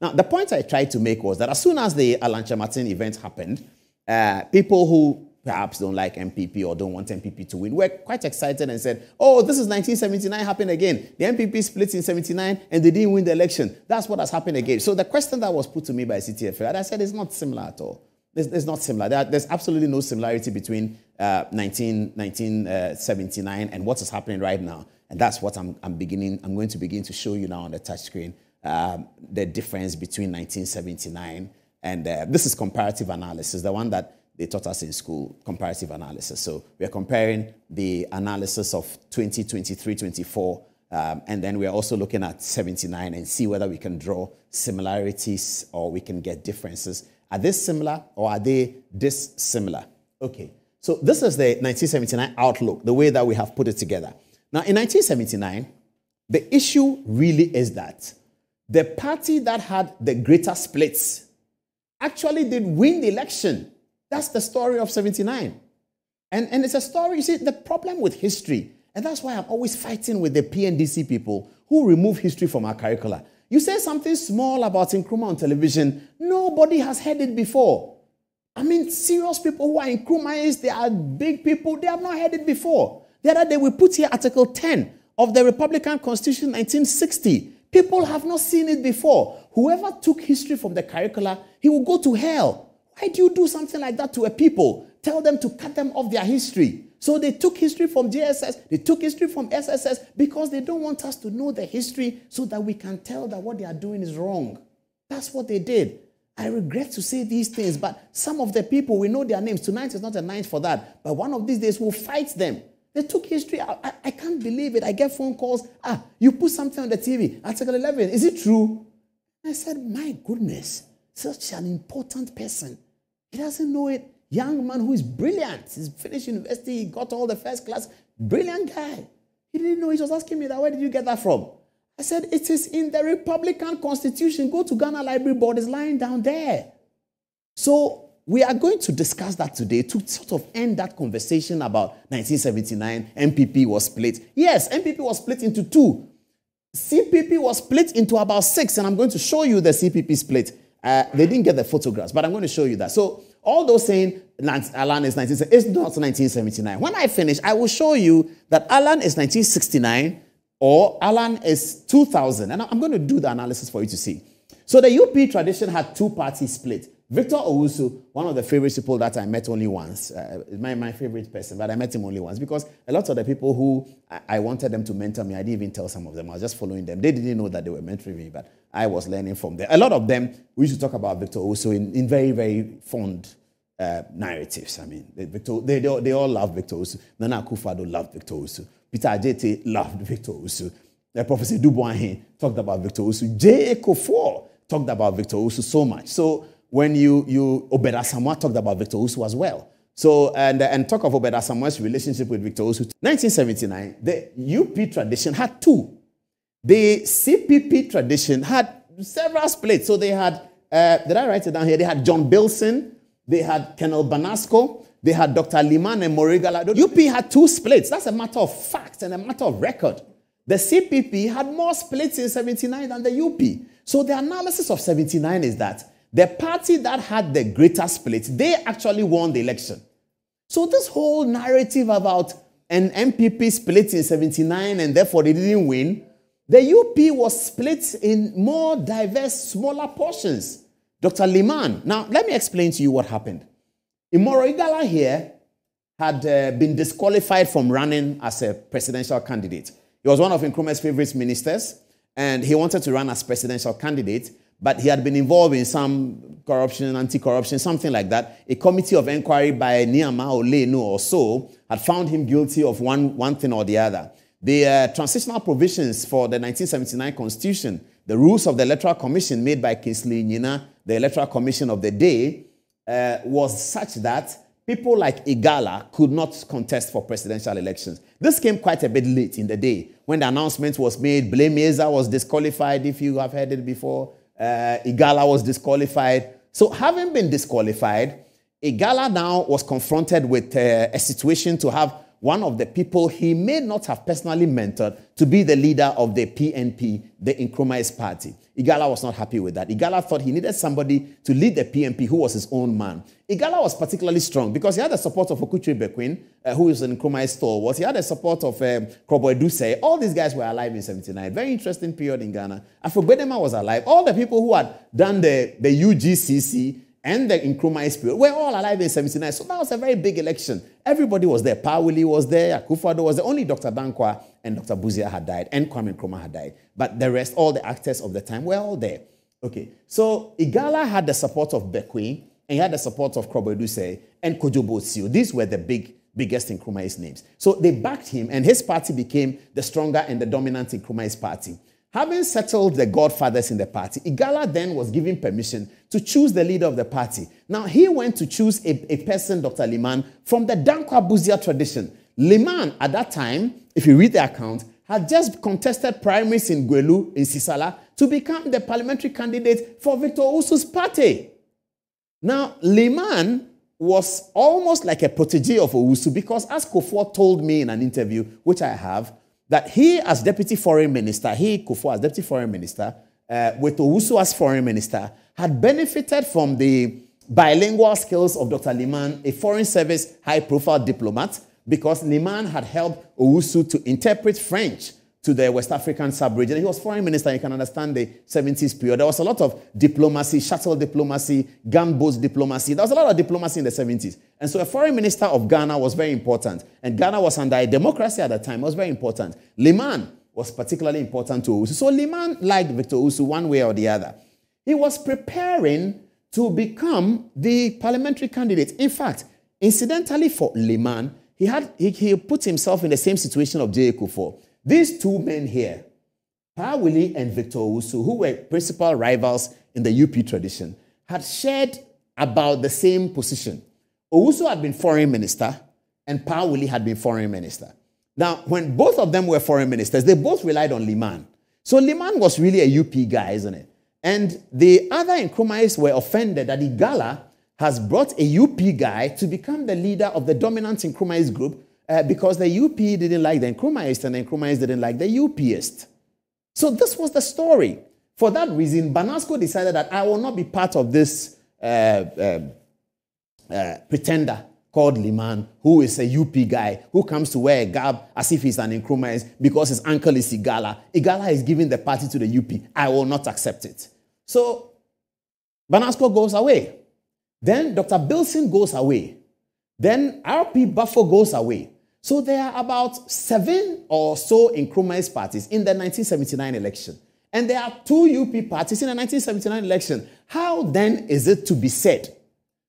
Now, the point I tried to make was that as soon as the Adom-Otchere Martin event happened, people who perhaps don't like NPP or don't want NPP to win were quite excited and said, oh, this is 1979 happened again. The NPP split in 79 and they didn't win the election. That's what has happened again. So the question that was put to me by CTFL, and I said it's not similar at all. It's not similar. There's absolutely no similarity between 1979 and what is happening right now. And that's what I'm going to begin to show you now on the touch screen, the difference between 1979 and this is comparative analysis, the one that they taught us in school, comparative analysis. So we are comparing the analysis of 2023-24, and then we are also looking at 79 and see whether we can draw similarities or we can get differences. Are they similar or are they dissimilar? Okay, so this is the 1979 outlook, the way that we have put it together. Now, in 1979, the issue really is that the party that had the greater splits actually did win the election. That's the story of 79. And it's a story, you see, the problem with history, and that's why I'm always fighting with the PNDC people who remove history from our curricula. You say something small about Nkrumah on television, nobody has heard it before. I mean, serious people who are Nkrumahs, they are big people, they have not heard it before. The other day we put here Article 10 of the Republican Constitution 1960. People have not seen it before. Whoever took history from the curricula, he will go to hell. Why do you do something like that to a people? Tell them to cut them off their history. So they took history from JSS, they took history from SSS because they don't want us to know the history so that we can tell that what they are doing is wrong. That's what they did. I regret to say these things, but some of the people, we know their names. Tonight is not a night for that, but one of these days we'll fight them. They took history. I can't believe it. I get phone calls. You put something on the TV. Article 11. Is it true? I said, my goodness, such an important person. He doesn't know it. Young man who is brilliant. He's finished university. He got all the first class. Brilliant guy. He didn't know. He was asking me that. Where did you get that from? I said, it is in the Republican Constitution. Go to Ghana Library Board. It's lying down there. So we are going to discuss that today to sort of end that conversation about 1979. NPP was split. Yes, NPP was split into two. CPP was split into about 6, and I'm going to show you the CPP split. They didn't get the photographs, but I'm going to show you that. So all those saying Alan is 1979, it's not 1979. When I finish, I will show you that Alan is 1969 or Alan is 2000. And I'm going to do the analysis for you to see. So the UP tradition had two-party split. Victor Owusu, one of the favorite people that I met only once, my favorite person, but I met him only once because a lot of the people who I wanted them to mentor me, I didn't even tell some of them. I was just following them. They didn't know that they were mentoring me, but I was learning from them. A lot of them, we used to talk about Victor Owusu in very, very fond narratives. I mean, they all love Victor Owusu. Nana Akufo-Addo loved Victor Owusu. Peter Adjete loved Victor Owusu. Professor Dubois talked about Victor Owusu. J.A. Kofor talked about Victor Owusu so much. So when Obed Asamoah talked about Victor Owusu as well. So, and talk of Obed Asamoah's relationship with Victor Owusu. 1979, the UP tradition had two. The CPP tradition had several splits. So they had, did I write it down here? They had John Bilson, they had Colonel Banasco, they had Dr. Liman and Morigala. UP had two splits. That's a matter of fact and a matter of record. The CPP had more splits in 79 than the UP. So the analysis of 79 is that the party that had the greater split, they actually won the election. So this whole narrative about an MPP split in 79 and therefore they didn't win, the UP was split in more diverse, smaller portions. Dr. Liman, now let me explain to you what happened. Imoro Igala here had been disqualified from running as a presidential candidate. He was one of Nkrumah's favorite ministers, and he wanted to run as presidential candidate, but he had been involved in some corruption, anti-corruption, something like that. A committee of inquiry by Niama Olenu or so had found him guilty of one thing or the other. The transitional provisions for the 1979 Constitution, the rules of the Electoral Commission made by Kingsley Nyina, the Electoral Commission of the day, was such that people like Igala could not contest for presidential elections. This came quite a bit late in the day when the announcement was made. Blemeza was disqualified, if you have heard it before. Igala was disqualified. So having been disqualified, Igala now was confronted with a situation to have one of the people he may not have personally mentored to be the leader of the PNP, the Nkrumah's party. Igala was not happy with that. Igala thought he needed somebody to lead the PNP who was his own man. Igala was particularly strong because he had the support of Okuche Bekwin, who is an Nkrumah stalwart. He had the support of Adom-Otchere. All these guys were alive in 79. Very interesting period in Ghana. Afro-Gbedema was alive. All the people who had done the UGCC and the Nkrumah period were all alive in 79. So that was a very big election. Everybody was there. Pawuli was there. Akufo-Addo was there. Only Dr. Dankwa and Dr. Buzia had died, and Kwame Nkrumah had died. But the rest, all the actors of the time, were all there. Okay, so Igala had the support of Bekwin, and he had the support of Adom-Otchere and Kojo Botsio. These were the biggest Nkrumah's names. So they backed him, and his party became the stronger and the dominant Nkrumah's party. Having settled the godfathers in the party, Igala then was given permission to choose the leader of the party. Now, he went to choose a person, Dr. Liman, from the Dankwa Buzia tradition. Liman, at that time, if you read the account, had just contested primaries in Gwelu, in Sisala, to become the parliamentary candidate for Victor Owusu's party. Now, Liman was almost like a protege of Owusu because, as Kufuor told me in an interview, which I have, that he as deputy foreign minister, Kufuor as deputy foreign minister, with Owusu as foreign minister, had benefited from the bilingual skills of Dr. Liman, a foreign service high-profile diplomat, because Liman had helped Owusu to interpret French to the West African sub-region. He was foreign minister. You can understand the 70s period. There was a lot of diplomacy, shuttle diplomacy, gunboat diplomacy. There was a lot of diplomacy in the 70s. And so a foreign minister of Ghana was very important. And Ghana was under a democracy at the time. It was very important. Liman was particularly important to Owusu. So Liman liked Victor Owusu one way or the other. He was preparing to become the parliamentary candidate. In fact, incidentally for Liman, he put himself in the same situation of J.A. Kufuor. These two men here, Pawuli and Victor Owusu, who were principal rivals in the UP tradition, had shared about the same position. Owusu had been foreign minister, and Pawuli had been foreign minister. Now, when both of them were foreign ministers, they both relied on Liman. So Liman was really a UP guy, isn't it? And the other Nkrumahs were offended that Igala has brought a UP guy to become the leader of the dominant Nkrumahs group, because the UP didn't like the Nkrumahs and the Nkrumahs didn't like the UPists. So this was the story. For that reason, Banasco decided that I will not be part of this pretender called Liman, who is a UP guy, who comes to wear a garb as if he's an Nkrumah because his uncle is Igala. Igala is giving the party to the UP. I will not accept it. So Banasco goes away. Then Dr. Bilson goes away. Then RP Buffo goes away. So there are about 7 or so Nkrumah's parties in the 1979 election. And there are 2 UP parties in the 1979 election. How then is it to be said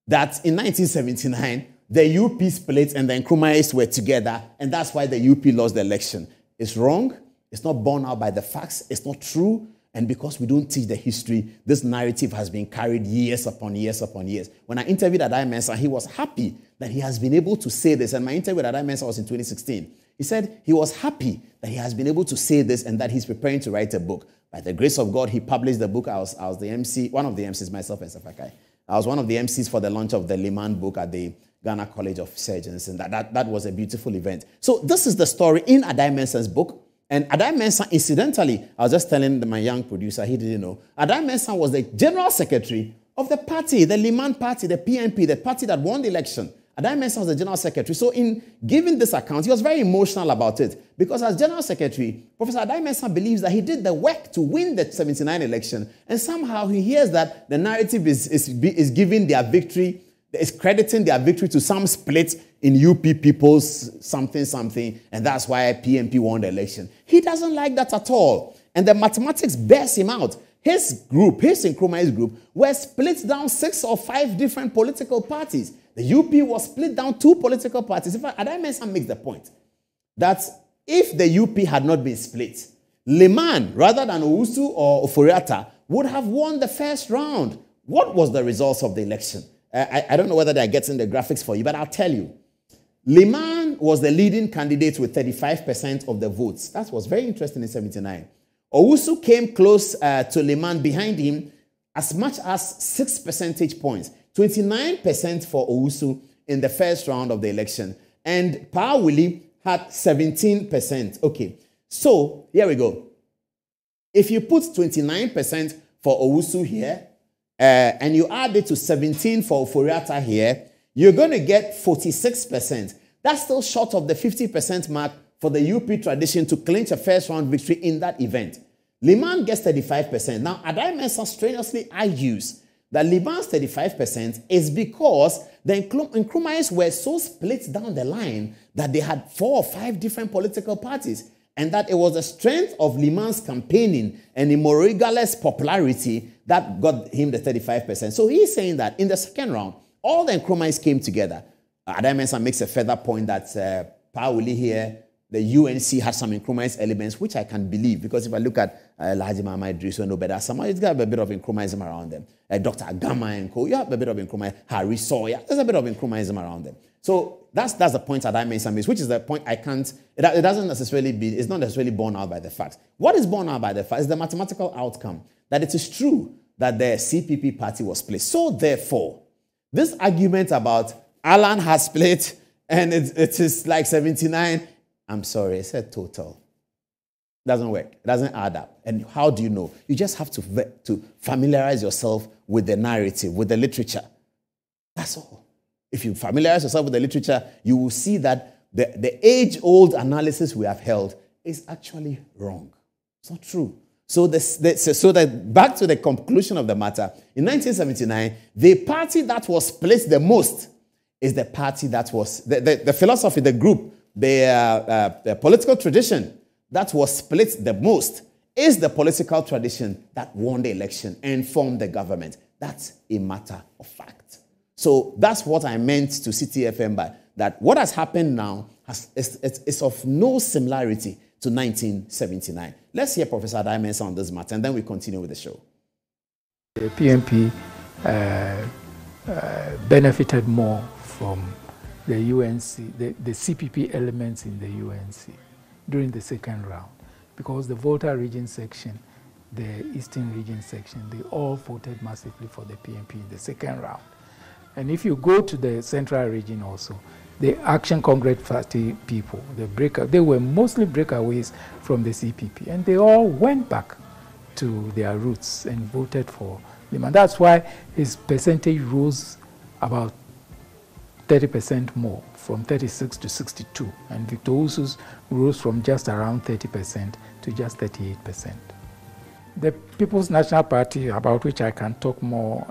that in 1979, the UP split and the Nkrumahs were together, and that's why the UP lost the election? It's wrong. It's not borne out by the facts. It's not true. And because we don't teach the history, this narrative has been carried years upon years upon years. When I interviewed Adom-Mensah, he was happy that he has been able to say this. And my interview with Adom-Mensah was in 2016. He said he was happy that he has been able to say this and that he's preparing to write a book. By the grace of God, he published the book. I was the MC, one of the MCs, myself and Safakai. I was one of the MCs for the launch of the Liman book at the Ghana College of Surgeons. And that was a beautiful event. So this is the story in Adom-Mensah's book. And Adom-Mensah, incidentally, I was just telling my young producer, he didn't know, Adom-Mensah was the general secretary of the party, the Liman party, the PNP, the party that won the election. Adom-Mensah was the general secretary. So in giving this account, he was very emotional about it. Because as general secretary, Professor Adom-Mensah believes that he did the work to win the 79 election. And somehow he hears that the narrative is giving their victory, is crediting their victory to some split in UP people's something, and that's why PNP won the election. He doesn't like that at all. And the mathematics bears him out. His group, his Nkrumah's group, were split down 6 or 5 different political parties. The UP was split down 2 political parties. In fact, Adom-Mensah makes the point that if the UP had not been split, Liman, rather than Owusu or Oforiatta, would have won the first round. What was the results of the election? I don't know whether they're getting the graphics for you, but I'll tell you. Liman was the leading candidate with 35% of the votes. That was very interesting in 79. Owusu came close to Liman behind him as much as 6 percentage points. 29% for Owusu in the first round of the election. and Pa Willie had 17%. Okay, so here we go. If you put 29% for Owusu here, and you add it to 17 for Oforiatta here, you're going to get 46%. That's still short of the 50% mark for the UP tradition to clinch a first-round victory in that event. Liman gets 35%. Now, Adom-Otchere strenuously argues that Liman's 35% is because the Nkrumahs were so split down the line that they had 4 or 5 different political parties, and that it was the strength of Liman's campaigning and Imorigal's popularity that got him the 35%. So he's saying that in the second round, all the Nkrumahs came together. Adom-Otchere makes a further point that Pa Willie here, the UNC has some Nkrumahs elements, which I can believe, because if I look at Laji Mama Idris and Obeda Sama, it's got a bit of Nkrumahs around them. Dr. Agama and co, you have a bit of Nkrumah. Harry Sawyer, there's a bit of Nkrumahs around them. So that's the point Adom-Otchere makes, which is the point I can't, it doesn't necessarily be, it's not necessarily borne out by the facts. What is borne out by the facts is the mathematical outcome, that it is true that the CPP party was split. So therefore, this argument about Alan has split and it is like 79, I'm sorry, I said total. Doesn't work. It doesn't add up. And how do you know? You just have to familiarize yourself with the narrative, with the literature. That's all. If you familiarize yourself with the literature, you will see that the age-old analysis we have held is actually wrong. It's not true. So that back to the conclusion of the matter, in 1979, the party that was split the most is the party that was, the philosophy, the group, the political tradition that was split the most is the political tradition that won the election and formed the government. That's a matter of fact. So that's what I meant to CTFM by that. What has happened now is of no similarity to 1979. Let's hear Professor Adom-Otchere on this matter, and then we continue with the show. The PNP benefited more from the UNC, the CPP elements in the UNC during the second round, because the Volta region section, the Eastern region section, they all voted massively for the PNP in the second round. And if you go to the central region also, the Action Congress Party people, they were mostly breakaways from the CPP, and they all went back to their roots and voted for him. And that's why his percentage rose about 30% more, from 36 to 62. And Victor Owusu's rose from just around 30% to just 38%. The People's National Party, about which I can talk more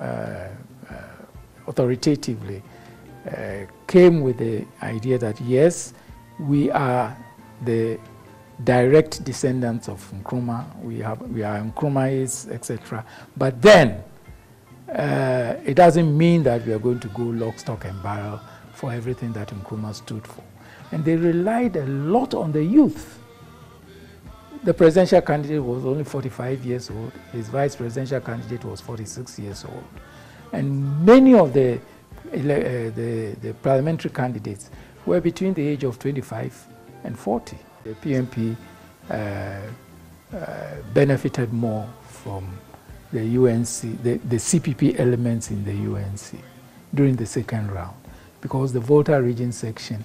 authoritatively, came with the idea that yes, we are the direct descendants of Nkrumah, we are Nkrumahs, etc. But then it doesn't mean that we are going to go lock, stock and barrel for everything that Nkrumah stood for. And they relied a lot on the youth. The presidential candidate was only 45 years old. His vice presidential candidate was 46 years old. And many of the parliamentary candidates were between the age of 25 and 40. The PNP benefited more from the UNC, the CPP elements in the UNC during the second round, because the Volta region section,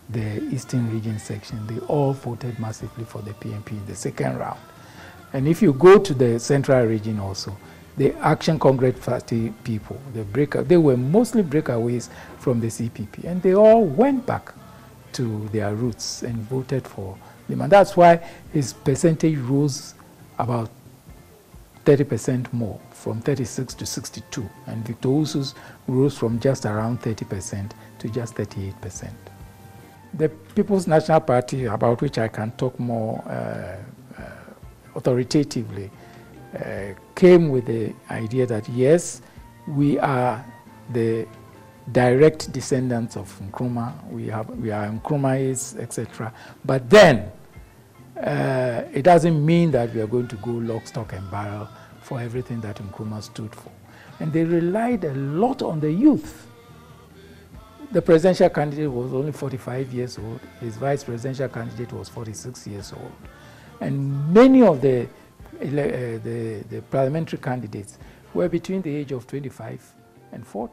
the Eastern region section, they all voted massively for the PNP in the second round. And if you go to the central region also, the Action Congress Party people, they were mostly breakaways from the CPP, and they all went back to their roots and voted for him. And that's why his percentage rose about 30% more, from 36 to 62. And Victor Owusu's rose from just around 30% to just 38%. The People's National Party, about which I can talk more authoritatively, came with the idea that yes, we are the direct descendants of Nkrumah, we are Nkrumahs, etc. But then it doesn't mean that we are going to go lock, stock and barrel for everything that Nkrumah stood for. And they relied a lot on the youth. The presidential candidate was only 45 years old. His vice presidential candidate was 46 years old. And many of the parliamentary candidates were between the age of 25 and 40.